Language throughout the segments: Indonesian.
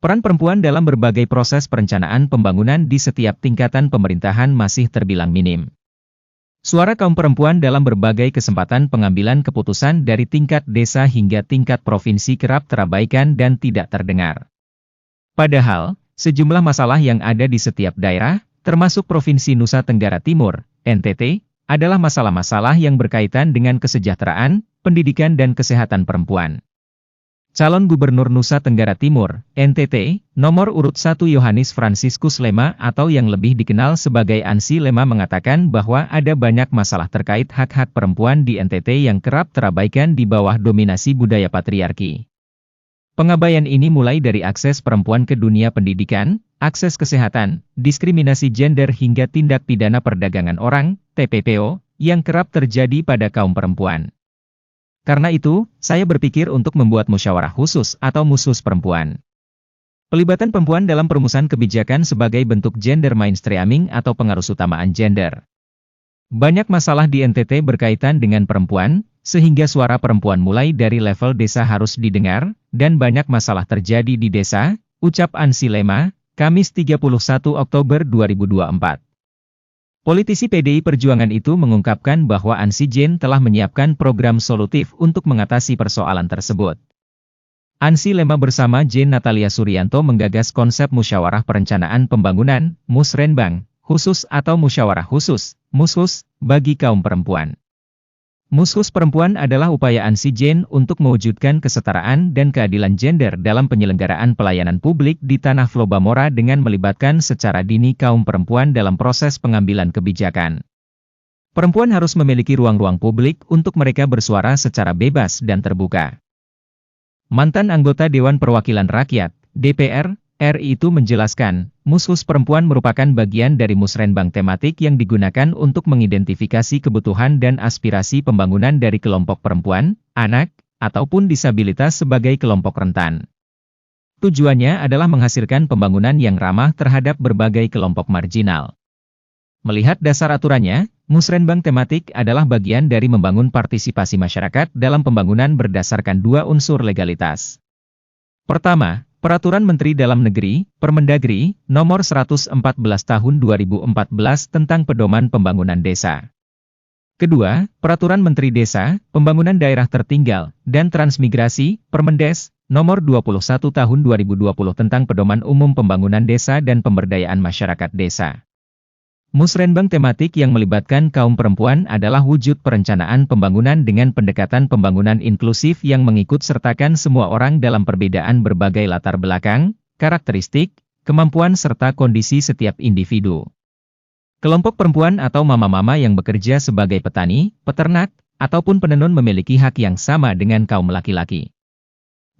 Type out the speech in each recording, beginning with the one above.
Peran perempuan dalam berbagai proses perencanaan pembangunan di setiap tingkatan pemerintahan masih terbilang minim. Suara kaum perempuan dalam berbagai kesempatan pengambilan keputusan dari tingkat desa hingga tingkat provinsi kerap terabaikan dan tidak terdengar. Padahal, sejumlah masalah yang ada di setiap daerah, termasuk Provinsi Nusa Tenggara Timur, NTT, adalah masalah-masalah yang berkaitan dengan kesejahteraan, pendidikan dan kesehatan perempuan. Calon Gubernur Nusa Tenggara Timur, NTT, nomor urut 1 Yohanes Franciscus Lema atau yang lebih dikenal sebagai Ansi Lema mengatakan bahwa ada banyak masalah terkait hak-hak perempuan di NTT yang kerap terabaikan di bawah dominasi budaya patriarki. Pengabaian ini mulai dari akses perempuan ke dunia pendidikan, akses kesehatan, diskriminasi gender hingga tindak pidana perdagangan orang, TPPO, yang kerap terjadi pada kaum perempuan. Karena itu, saya berpikir untuk membuat musyawarah khusus atau musus perempuan. Pelibatan perempuan dalam perumusan kebijakan sebagai bentuk gender mainstreaming atau pengarusutamaan gender. Banyak masalah di NTT berkaitan dengan perempuan, sehingga suara perempuan mulai dari level desa harus didengar, dan banyak masalah terjadi di desa, ucap Ansi Lema, Kamis 31 Oktober 2024. Politisi PDI Perjuangan itu mengungkapkan bahwa Ansi Jane telah menyiapkan program solutif untuk mengatasi persoalan tersebut. Ansi Lema bersama Jane Natalia Suryanto menggagas konsep musyawarah perencanaan pembangunan, Musrenbang, khusus atau musyawarah khusus, MUSKHUS, bagi kaum perempuan. MUSKHUS perempuan adalah upaya Ansi Jane untuk mewujudkan kesetaraan dan keadilan gender dalam penyelenggaraan pelayanan publik di Tanah Flobamora dengan melibatkan secara dini kaum perempuan dalam proses pengambilan kebijakan. Perempuan harus memiliki ruang-ruang publik untuk mereka bersuara secara bebas dan terbuka. Mantan anggota Dewan Perwakilan Rakyat, DPR, RI itu menjelaskan, MUSKHUS perempuan merupakan bagian dari musrenbang tematik yang digunakan untuk mengidentifikasi kebutuhan dan aspirasi pembangunan dari kelompok perempuan, anak, ataupun disabilitas sebagai kelompok rentan. Tujuannya adalah menghasilkan pembangunan yang ramah terhadap berbagai kelompok marginal. Melihat dasar aturannya, musrenbang tematik adalah bagian dari membangun partisipasi masyarakat dalam pembangunan berdasarkan dua unsur legalitas. Pertama, Peraturan Menteri Dalam Negeri, Permendagri, Nomor 114 Tahun 2014 tentang Pedoman Pembangunan Desa. Kedua, Peraturan Menteri Desa, Pembangunan Daerah Tertinggal, dan Transmigrasi, Permendes, Nomor 21 Tahun 2020 tentang Pedoman Umum Pembangunan Desa dan Pemberdayaan Masyarakat Desa. Musrenbang tematik yang melibatkan kaum perempuan adalah wujud perencanaan pembangunan dengan pendekatan pembangunan inklusif yang mengikut sertakan semua orang dalam perbedaan berbagai latar belakang, karakteristik, kemampuan serta kondisi setiap individu. Kelompok perempuan atau mama-mama yang bekerja sebagai petani, peternak, ataupun penenun memiliki hak yang sama dengan kaum laki-laki.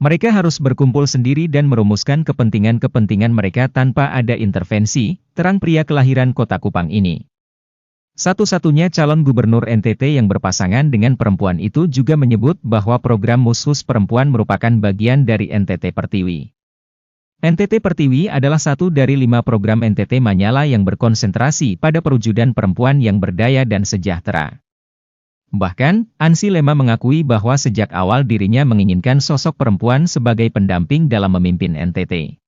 Mereka harus berkumpul sendiri dan merumuskan kepentingan-kepentingan mereka tanpa ada intervensi, terang pria kelahiran Kota Kupang ini. Satu-satunya calon gubernur NTT yang berpasangan dengan perempuan itu juga menyebut bahwa program MUSKHUS perempuan merupakan bagian dari NTT Pertiwi. NTT Pertiwi adalah satu dari 5 program NTT Manyala yang berkonsentrasi pada perwujudan perempuan yang berdaya dan sejahtera. Bahkan, Ansi Lema mengakui bahwa sejak awal dirinya menginginkan sosok perempuan sebagai pendamping dalam memimpin NTT.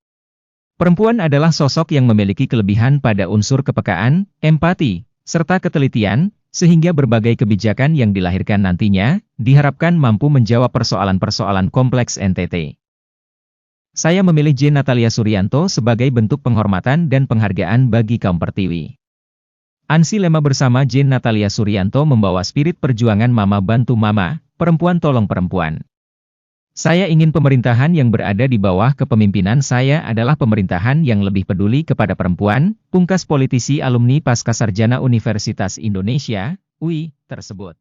Perempuan adalah sosok yang memiliki kelebihan pada unsur kepekaan, empati, serta ketelitian, sehingga berbagai kebijakan yang dilahirkan nantinya, diharapkan mampu menjawab persoalan-persoalan kompleks NTT. Saya memilih Jane Natalia Suryanto sebagai bentuk penghormatan dan penghargaan bagi kaum Pertiwi. Ansi Lema bersama Jane Natalia Suryanto membawa spirit perjuangan Mama Bantu Mama, Perempuan Tolong Perempuan. Saya ingin pemerintahan yang berada di bawah kepemimpinan saya adalah pemerintahan yang lebih peduli kepada perempuan, pungkas politisi alumni Pascasarjana Universitas Indonesia, UI, tersebut.